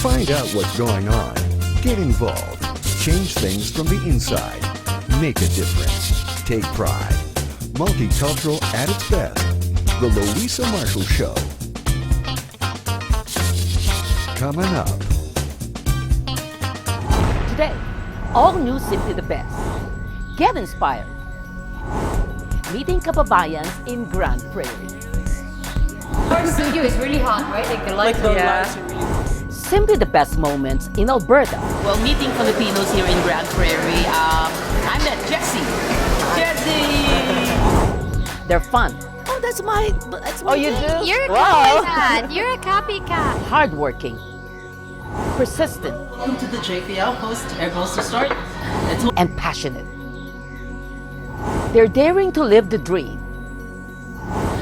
Find out what's going on. Get involved. Change things from the inside. Make a difference. Take pride. Multicultural at its best. The Luisa Marshall Show. Coming up. Today, all new Simply the Best. Get inspired. Meeting Kababayans in Grand Prairie. Our studio is really hot, right? Like the lights lights are really... Simply the best moments in Alberta. Well, meeting Filipinos here in Grand Prairie, I met Jessie. Jessie! They're fun. Oh, that's my Oh, you do? You're a Wow. copycat. You're a copycat. Hardworking. Persistent. Welcome to the JPL host. Airballs to start. And passionate. They're daring to live the dream.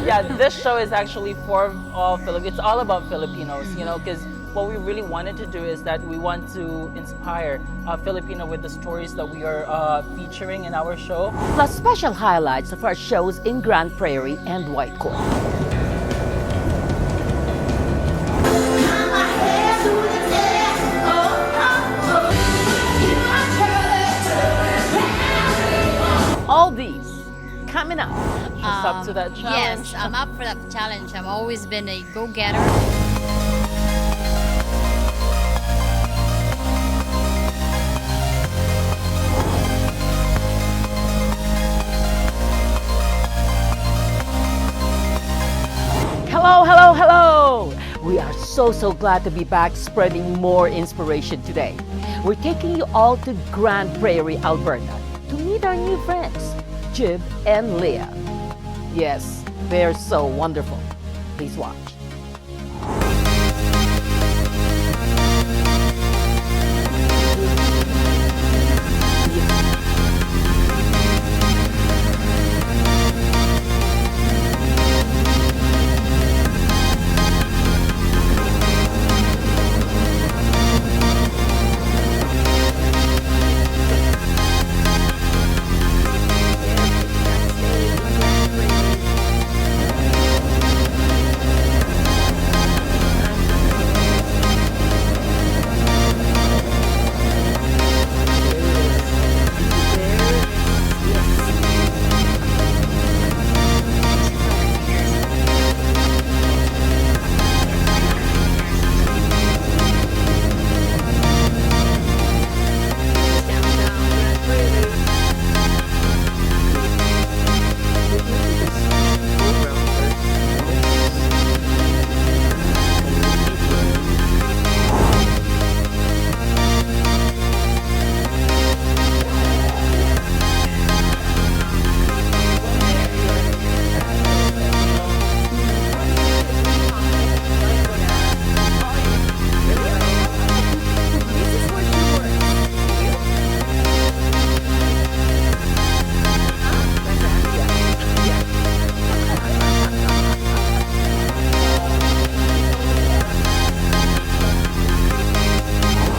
Yeah, this show is actually for all Filipinos. It's all about Filipinos, you know, because what we really wanted to do is that we want to inspire Filipino with the stories that we are featuring in our show. Plus special highlights of our shows in Grand Prairie and Whitecourt. All these coming up. She's up to that challenge. Yes, I'm up for that challenge. I've always been a go-getter. Hello, hello, hello! We are so glad to be back spreading more inspiration today. We're taking you all to Grand Prairie, Alberta to meet our new friends, Jib and Leah. Yes, they're so wonderful. Please watch.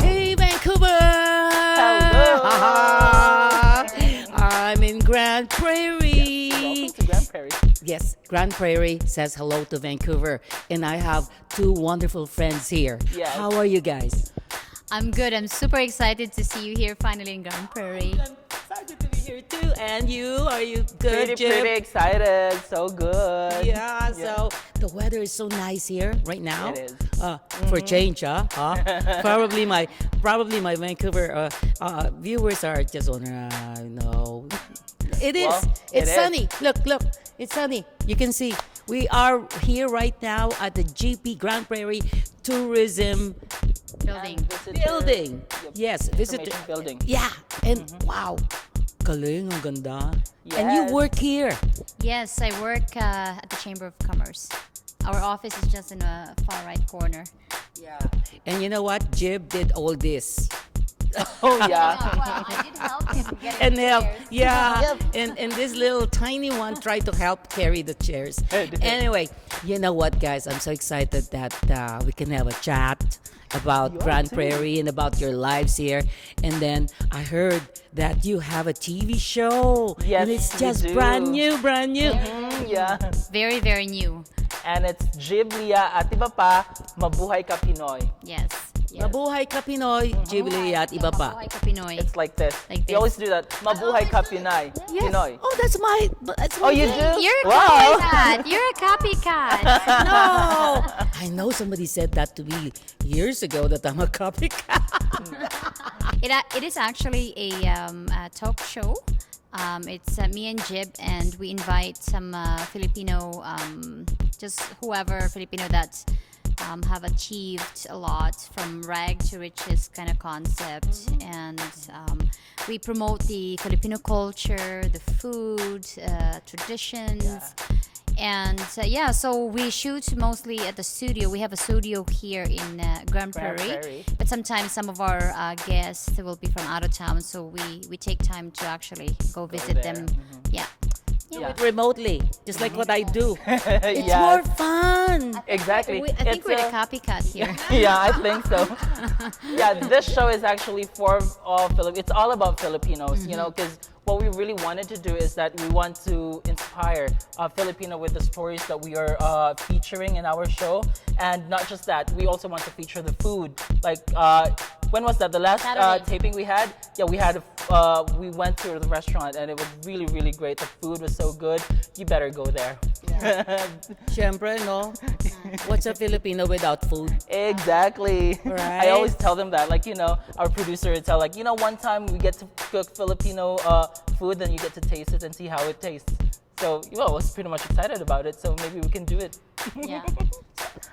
Hey, Vancouver! I'm in Grand Prairie. Welcome to Grand Prairie. Yes, Grand Prairie says hello to Vancouver, and I have two wonderful friends here. Yes. How are you guys? I'm good. I'm super excited to see you here finally in Grand Prairie. I'm excited to be here too. And you? Are you good, Jib? Pretty excited. So good. Yeah, so the weather is so nice here right now. It is. For change, probably my Vancouver viewers are just on no. It is. Well, It's it is. sunny. Look, it's sunny. You can see we are here right now at the GP Grand Prairie Tourism Building. Building. Yep. Yes, visitor Information building. Yeah, and wow, galing, ang ganda. And you Yes. work here. Yes, I work at the Chamber of Commerce. Our office is just in a far right corner. Yeah. And you know what? Jib did all this. Oh, yeah. Well, I did help him get And help, chairs. yeah. And this little tiny one tried to help carry the chairs. Anyway, you know what, guys? I'm so excited that we can have a chat about Grand Prairie and about your lives here. And then I heard that you have a TV show. Yes, and it's we just do. brand new. Yeah. Very, very new. And it's Jib, Leah, at iba pa, Mabuhay Ka Pinoy. Yes. Yes. Mabuhay ka Pinoy, Jib and Leah at iba pa. Mabuhay ka Pinoy. It's like this. Like We this. always do that. Mabuhay ka Pinay. Pinoy. Oh, that's my Oh, you name. do? You're a Wow. copycat. You're a copycat. No! I know somebody said that to me years ago that I'm a copycat. It is actually a talk show. It's me and Jib, and we invite some Filipino, just whoever Filipino that have achieved a lot from rag to riches kind of concept. And we promote the Filipino culture, the food, traditions. And yeah, so we shoot mostly at the studio. We have a studio here in Grand Prairie, Prairie. but sometimes some of our guests will be from out of town, so we take time to actually go visit there. them. Yeah. Yeah. Remotely, just like what I do. It's Yes. more fun. Exactly. I think It's we're the a- copycat here. Yeah, I think so. Yeah, this show is actually for all It's all about Filipinos, you know, because what we really wanted to do is that we want to inspire Filipino with the stories that we are featuring in our show, and not just that, we also want to feature the food. Like, when was that? The last Saturday. taping we had? Yeah, we went to the restaurant and it was really, really great. The food was so good. You better go there. Siyempre, no? What's a Filipino without food? Exactly. Right? I always tell them that, like, you know, our producer would tell, like, you know, one time we get to cook Filipino food, then you get to taste it and see how it tastes. So, well, I was pretty much excited about it, so maybe we can do it. Yeah.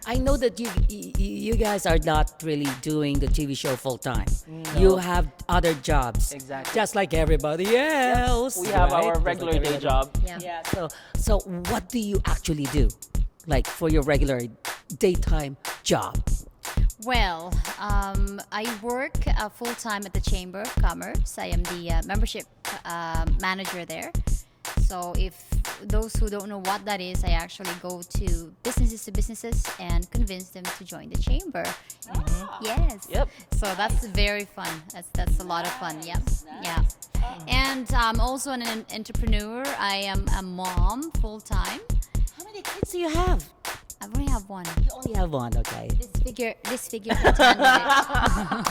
I know that you guys are not really doing the TV show full time. You have other jobs. Exactly. Just like everybody else. We have right? our Just regular like day everybody. job. Yeah. So what do you actually do? Like for your regular daytime job? Well, I work full time at the Chamber of Commerce. I am the membership manager there. So if those who don't know what that is, I actually go to businesses and convince them to join the chamber. Yes. Yep. So that's very fun. That's a lot of fun. Yep. Yeah. And I'm also an entrepreneur. I am a mom full time. How many kids do you have? I only have one. You only have one, okay. This figure can handle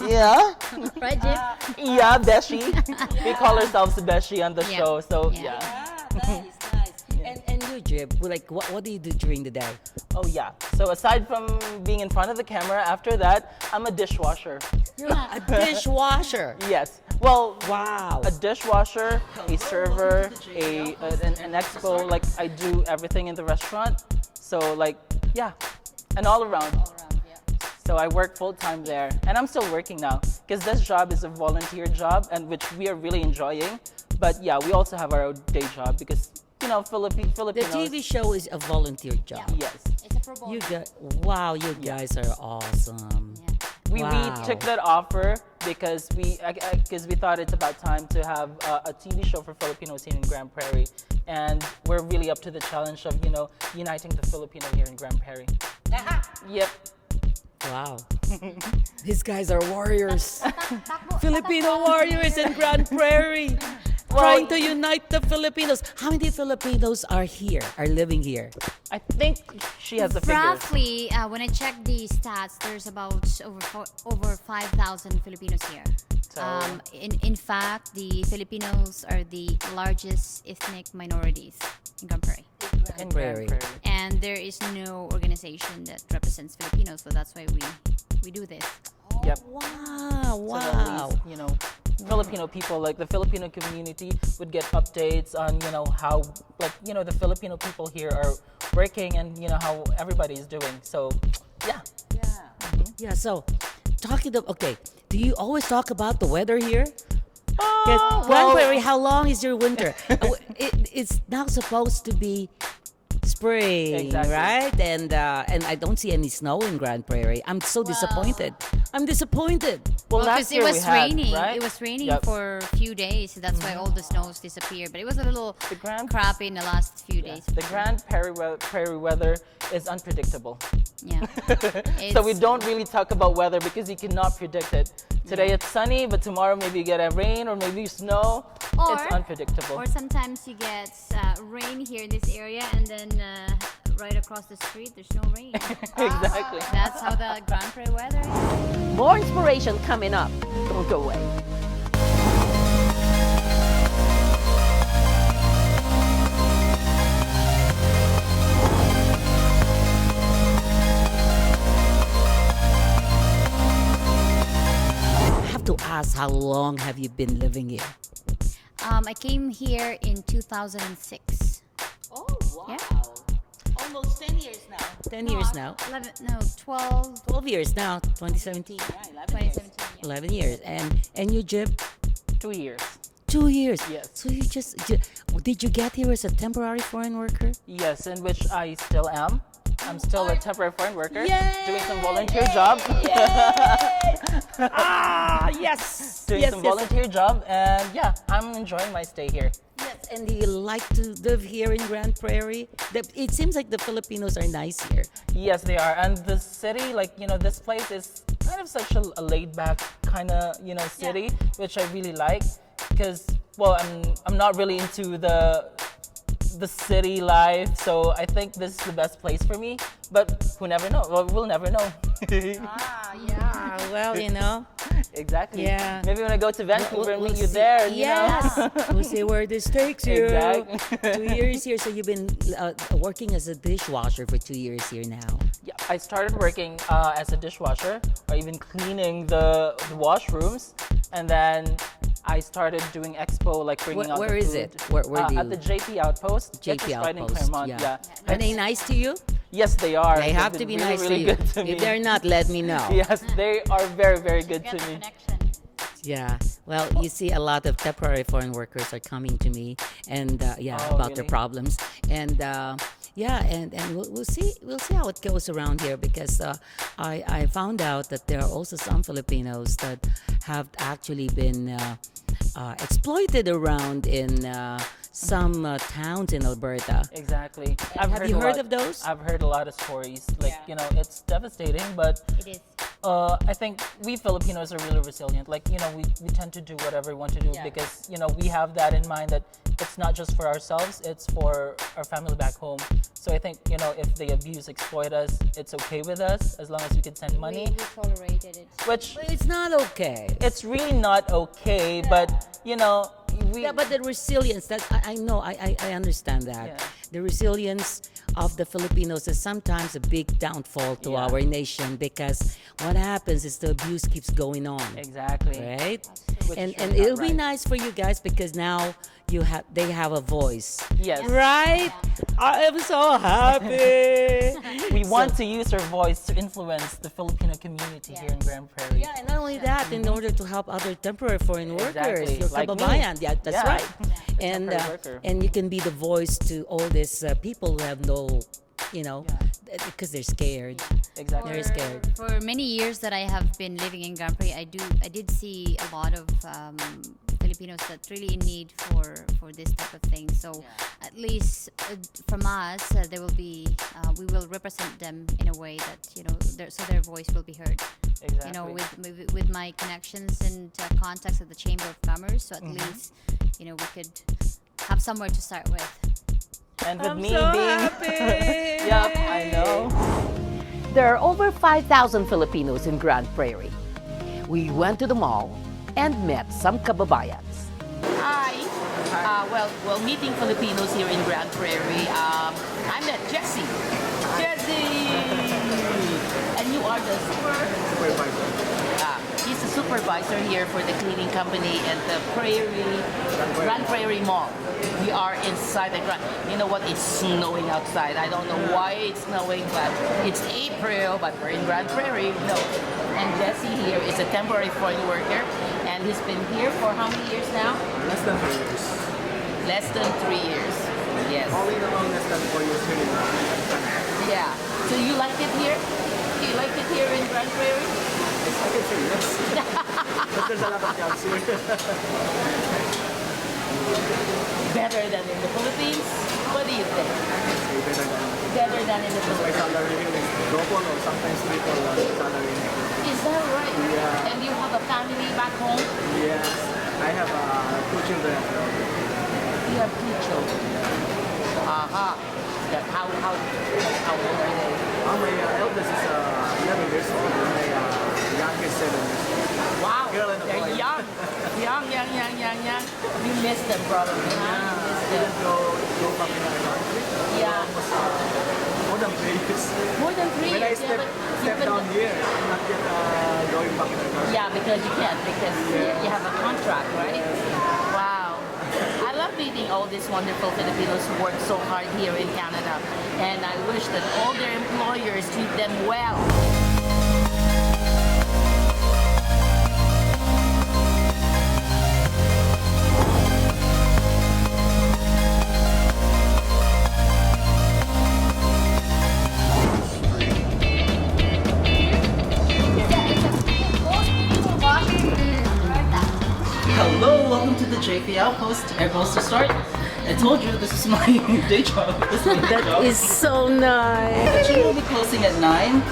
Yeah. it. Right, Jim? Yeah, Beshi. We call ourselves Beshi on the Yeah. show, so Yeah. yeah. Nice. And you, Jib, like what do you do during the day? Oh, yeah. So aside from being in front of the camera, after that, I'm a dishwasher. You're a dishwasher. Yes. Well, Wow. a dishwasher, a server, an expo. Like, I do everything in the restaurant. So, like, yeah, and all around. So I work full time there, and I'm still working now because this job is a volunteer job, and which we are really enjoying. But yeah, we also have our day job because, you know, The Filipinos. TV show is a volunteer job. Yes. It's a pro bono. You guys, wow, you guys are awesome. We Wow. took that offer because we thought it's about time to have a TV show for Filipinos here in Grand Prairie, and we're really up to the challenge of, you know, uniting the Filipino here in Grand Prairie. Yep. Wow. These guys are warriors. Filipino warriors in Grand Prairie. Trying to unite the Filipinos. How many Filipinos are living here? I think she has the figures. Roughly, when I check the stats, there's about over 5,000 Filipinos here. So- In fact, the Filipinos are the largest ethnic minorities in Grand Prairie. In Prairie. Grand Prairie. And there is no organization that represents Filipinos, so that's why we do this. Yep. Wow, So that at wow. least, you know, Filipino people, like the Filipino community, would get updates on, you know, how, like, you know, the Filipino people here are working and, you know, how everybody is doing. So, yeah. Yeah, so okay, do you always talk about the weather here? Grand well- Prairie, how long is your winter? It's now supposed to be spring, Exactly. right? And I don't see any snow in Grand Prairie. I'm so disappointed. I'm disappointed. Well, Because last it year was we had, raining. right? It was raining Yep. for a few days. So that's why all the snows disappeared. But it was a little Grand- crappy in the last few days. The Grand Prairie weather is unpredictable. Yeah. So we It's- don't really talk about weather because you cannot predict it. Today it's sunny, but tomorrow maybe you get a rain or maybe snow. It's unpredictable. Or sometimes you get rain here in this area and then right across the street, there's no rain. Exactly. That's how the Grand Prairie weather is. More inspiration coming up. Don't go away. I have to ask, how long have you been living here? I came here in 2006. Oh, wow. Yeah. Almost 10 years now. 10 years now. 12, 12 years now, 2017. 2017. Yeah. 11 years. And you, Jib? 2 years. 2 years. Yes. So did you get here as a temporary foreign worker? Yes, in which I still am. I'm still a temporary foreign worker, Yay! doing some volunteer job. Yes. Doing some volunteer job, and yeah, I'm enjoying my stay here. Yes, and do you like to live here in Grand Prairie? It seems like the Filipinos are nice here. Yes, they are, and the city, like this place is kind of such a laid-back kind of city, which I really like, because I'm not really into the city life, so I think this is the best place for me. But who never know? Well, we'll never know. Yeah. Well, Exactly. Yeah. Maybe when I go to Vancouver and we'll meet you see. there. Yes. We'll see where this takes you. Exactly. 2 years here, so you've been working as a dishwasher for 2 years here now. Yeah, I started working as a dishwasher, or even cleaning the washrooms, and then I started doing expo, like bringing out Where the is food. it? Where do you? At the JP Outpost. JP just right in Outpost. Claremont, yeah. Are they nice to you? Yes, they are. They have They've to be been nice really to you. good to me. If they're not, let me know. Yes, they are very, very good Get to the me. connection. Yeah. Well, you see, a lot of temporary foreign workers are coming to me, and Oh, about their really? problems, and and we'll see how it goes around here, because I found out that there are also some Filipinos that have actually been exploited around in some towns in Alberta. Exactly. Have you heard of those? I've heard a lot of stories. Like, it's devastating, but It is. I think we Filipinos are really resilient. Like, we tend to do whatever we want to do because, we have that in mind that it's not just for ourselves, it's for our family back home. So I think, if they abuse, exploit us, it's okay with us as long as we can send money. We tolerated it. Which, But it's not okay. it's really not okay, but, we... Yeah, but the resilience, that I know, I understand that. Yeah. The resilience of the Filipinos is sometimes a big downfall to Yeah. our nation, because what happens is the abuse keeps going on. Exactly. Right? Which And is not it'll be right. nice for you guys, because now they have a voice. Yes. Right? I am so happy. We want to use our voice to influence the Filipino community here in Grand Prairie. Yeah, and not only that, in order to help other temporary foreign workers, Exactly, your like me. Kababayans. Yeah, that's Yeah. right. And temporary worker. and you can be the voice to all these people who have no, because they're scared. Exactly. They're scared. For many years that I have been living in Grand Prairie, I did see a lot of Filipinos that really in need for this type of thing. So at least from us, there will be we will represent them in a way that so their voice will be heard. Exactly. With my connections and contacts at the Chamber of Commerce, so at least we could have somewhere to start with. And with I'm me so being... happy. Yep, I know. There are over 5,000 Filipinos in Grand Prairie. We went to the mall and met some Kababayans. Hi. Well, meeting Filipinos here in Grand Prairie. I met Jessie. Jessie! And you are the supervisor. He's the supervisor here for the cleaning company at the Grand Prairie Mall. We are inside the Grand. You know what? It's snowing outside. I don't know why it's snowing, but it's April, but we're in Grand Prairie. No. And Jessie here is a temporary foreign worker, and he's been here for how many years now? Less than 3 years. Less than 3 years. Yes. All in all, less than 4 years here in Yeah. So you like it here? Do you like it here in Grand Prairie? I can say yes. But there's a lot of jobs here. Better than in the Philippines? What do you think? Say better than Better than in the my Philippines. salary here is double or sometimes triple salary. Is that right? Yeah. And you have a family back home? Yes. I have 2 children. You have 2 children. Aha. How old are they? My eldest is 11 years old, and my youngest 7 years old. Wow, Girl and a they're boy. young. Young. You miss them probably, huh? You miss them. Didn't go back in our country. Yeah. Almost more than 3 years. More than 3 When I years. step down here, I'm not yet going back in our country. Yeah, because you can't, because you have a contract, right? Wow. I love meeting all these wonderful Filipinos who work so hard here in Canada. And I wish that all their employers treat them well. Hello, welcome to the JP Outpost. Airpost to start. I told you this is my day job. This is my day job. That is so nice. Actually, we'll be closing at 9.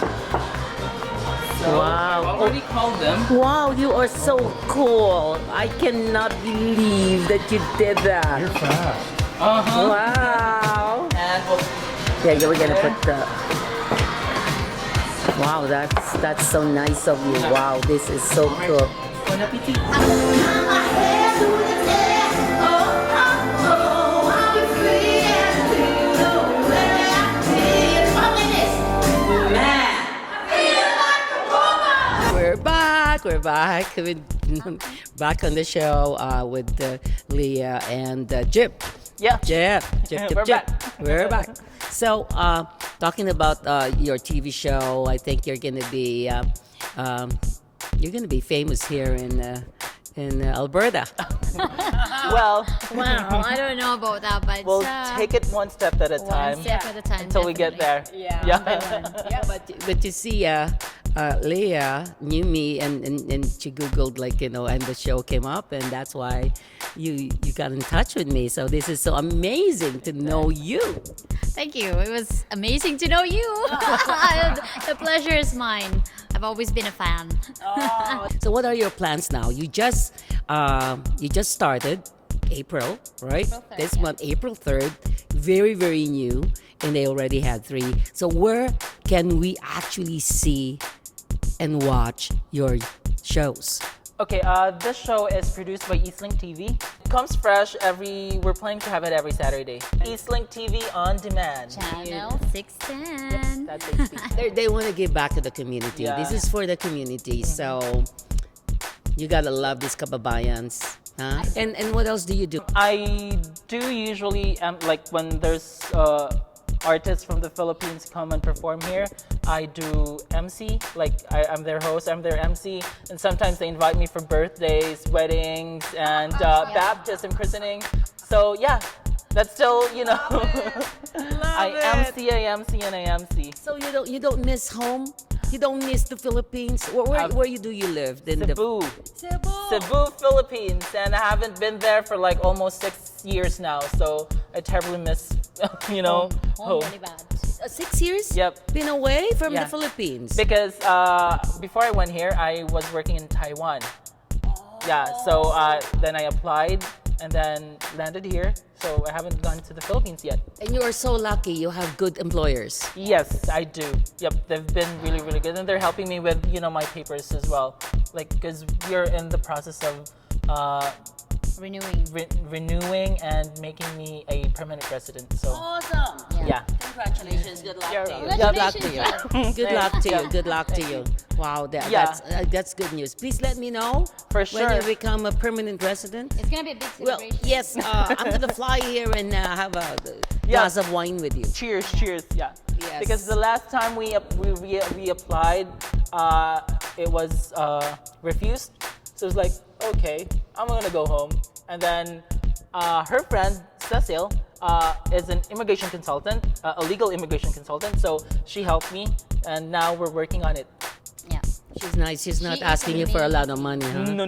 So Wow. I've already called them. Wow, you are so cool. I cannot believe that you did that. You're fast. Uh-huh. Wow. And we'll Yeah, we're gonna put the. Wow, that's so nice of you. Wow, this is so cool. Bon appetit. We're back. Back on the show with Leah and Jib. Yeah. Jib. We're back. We're back. So, talking about your TV show, I think you're gonna be famous here in Alberta. Well, Wow, I don't know about that, but we'll take it one step at a time one step at a time until we get there. definitely. Yeah, but you see, Leah knew me and she googled and the show came up, and that's why you got in touch with me. So this is so amazing to know you. Thank you. It was amazing to know you. The pleasure is mine. I've always been a fan. So what are your plans now? You just started April, right? April 3rd, This yeah. month, April 3rd. Very, very new, and they already had 3. So where can we actually see and watch your shows? Okay, this show is produced by Eastlink TV. It comes fresh we're planning to have it every Saturday. Eastlink TV on demand. Channel 610. That's HD. They want to give back to the community. Yeah. This is for the community. So you gotta love these Kababayans. Huh? And what else do you do? I do usually, when there's artists from the Philippines come and perform here, I do MC. I'm their host, I'm their MC. And sometimes they invite me for birthdays, weddings, and baptism, christening. So yeah, that's still, I MC. So you don't miss home? You don't miss the Philippines? Where do you live? Cebu, Philippines, and I haven't been there for almost 6 years now, so I terribly miss, Home home. really bad. 6 years? Yep. Been away from Yeah. the Philippines. Because before I went here, I was working in Taiwan. Yeah, so then I applied and then landed here, so I haven't gone to the Philippines yet. And you are so lucky. You have good employers. Yes, I do. Yep, they've been really, really good, and they're helping me with my papers as well. Because we're in the process of Renewing. renewing and making me a permanent resident. So Awesome. yeah. Congratulations. Good luck to you. Good luck to you. Congratulations. Good luck to you. Good luck to you. Wow, Yeah. that's good news. Please let me know For when sure. you become a permanent resident. It's gonna be a big Well, celebration. yes, I'm gonna fly here and have a glass of wine with you. Cheers, yeah. Yes. Because the last time we applied, it was refused. So it was like, okay, I'm gonna go home. And then her friend Cecil is an immigration consultant, a legal immigration consultant. So she helped me, and now we're working on it. Yeah. She's nice. She's not She asking is you for a lot of money, huh? No.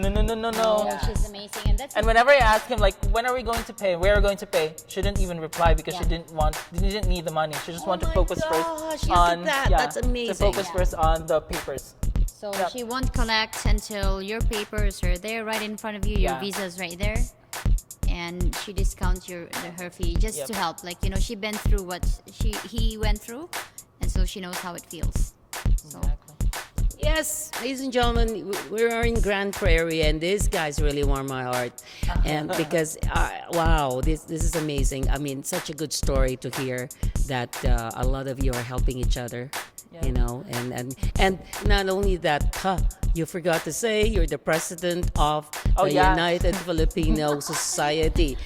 Oh, she's amazing, and that's And whenever I ask him, when are we going to pay? Where are we going to pay? She didn't even reply because she didn't need the money. She just wanted to focus gosh, first look on at that. That's amazing. To focus Yeah. first on the papers. so Yep. she won't collect until your papers are there right in front of you. Your Yeah. visa's right there, and she discounts her fee just to help. Like, you know, she been through what he went through, and so she knows how it feels. So. Yes, ladies and gentlemen, we are in Grand Prairie, and these guys really warm my heart. And because, wow, this is amazing. I mean, such a good story to hear that a lot of you are helping each other, you know, and not only that, you forgot to say you're the president of the United Filipino Society.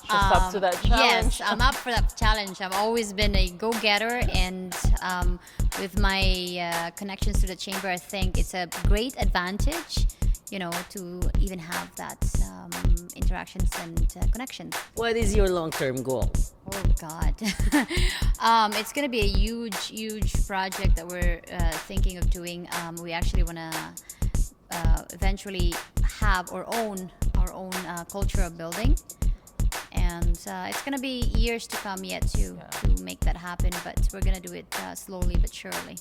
She's up to that challenge. Yes, I'm up for that challenge. I've always been a go-getter, and with my connections to the chamber, I think it's a great advantage, you know, to even have that interactions and connections. What is your long-term goal? Oh God, it's gonna be a huge project that we're thinking of doing. We actually wanna eventually have our own cultural building. And it's going to be years to come yet to make that happen, but we're going to do it slowly but surely.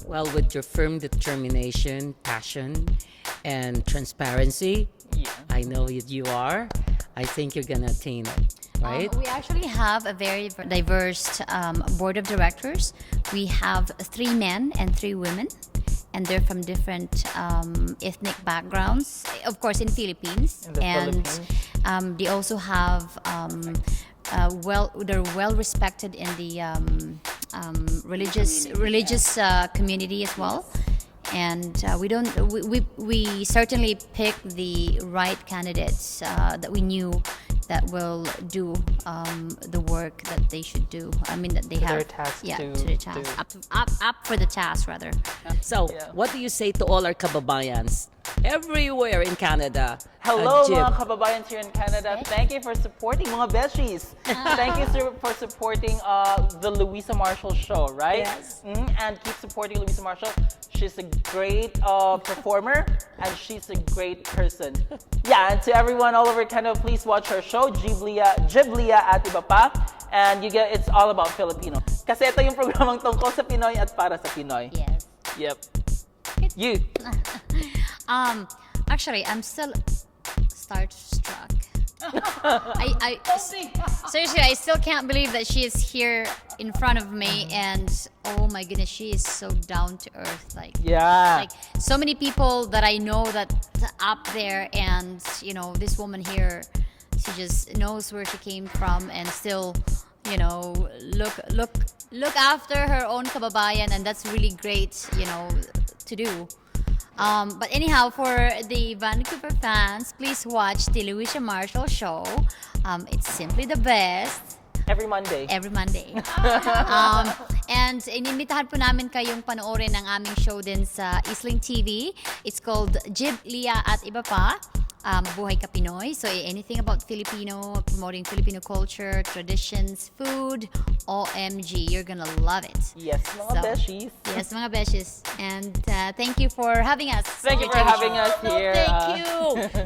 Well, with your firm determination, passion, and transparency, I know you are. I think you're going to attain it, right? We actually have a very diverse board of directors. We have 3 men and 3 women, and they're from different ethnic backgrounds, of course, in Philippines. They also have they're well respected in the religious community as well. And we certainly pick the right candidates that we knew that will do the work that they should do. I mean, that they have their task to the task, up for the task rather. So, what do you say to all our Kababayans everywhere in Canada? Hello, Jib. mga kababayans here in Canada. Thank you for supporting mga beshies. Thank you for supporting the Luisa Marshall show, right? Yes. And keep supporting Luisa Marshall. She's a great performer, and she's a great person. And to everyone all over Canada, please watch her show, Jib Leah at Iba Pa. And it's all about Filipino. Kasi ito yung programang tungkol sa Pinoy at para sa Pinoy. Yes. Yep. You. Actually, I'm still starstruck. Seriously, I still can't believe that she is here in front of me, and oh my goodness, she is so down to earth. Like so many people that I know that up there, and you know, this woman here, she just knows where she came from, and still, you know, look after her own kababayan, and that's really great, you know, to do. But anyhow, for the Vancouver fans, please watch the Luisa Marshall show. It's simply the best. Every Monday. And inimbitahan po namin kayong panoorin ang aming show din sa Isling TV. It's called Jib, Leah at Iba Pa. Buhay ka Pinoy. So anything about Filipino, promoting Filipino culture, traditions, food, OMG, you're gonna love it. Yes, mga beshies. Yes, mga beshies. And thank you for having us. Thank you for having us here. Thank you.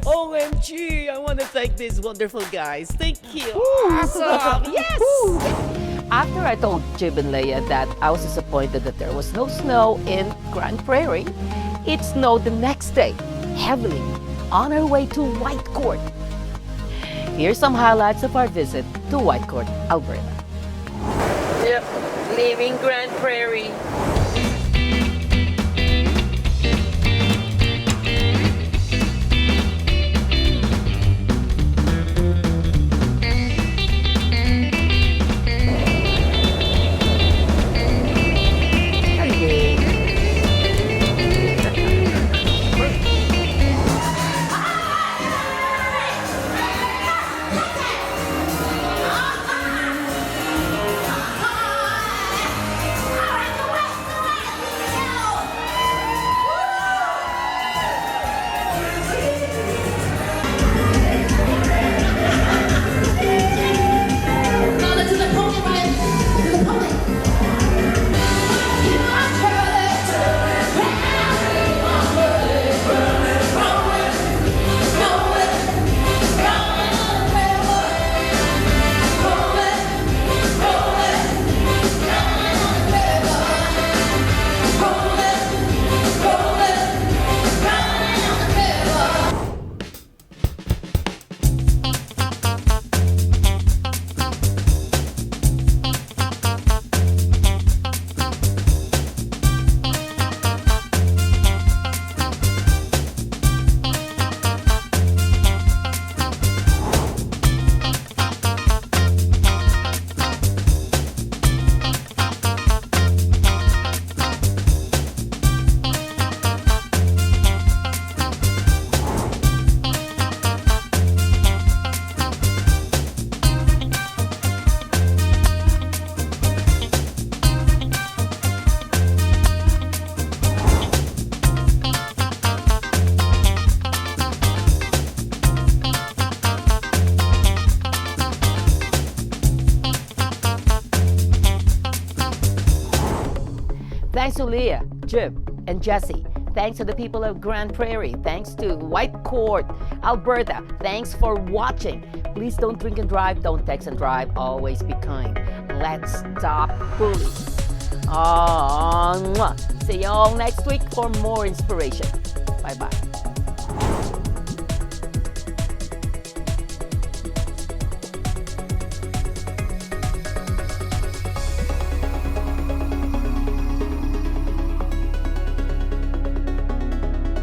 OMG, I want to thank these wonderful guys. Thank you. Awesome! Yes! After I told Jib and Leah that I was disappointed that there was no snow in Grand Prairie, it snowed the next day, heavily, on our way to Whitecourt. Here's some highlights of our visit to Whitecourt, Alberta. Yep, leaving Grand Prairie. Leah, Jib, and Jessie. Thanks to the people of Grand Prairie. Thanks to White Court, Alberta. Thanks for watching. Please don't drink and drive. Don't text and drive. Always be kind. Let's stop bullying. Mwah. See you all next week for more inspiration. Bye-bye.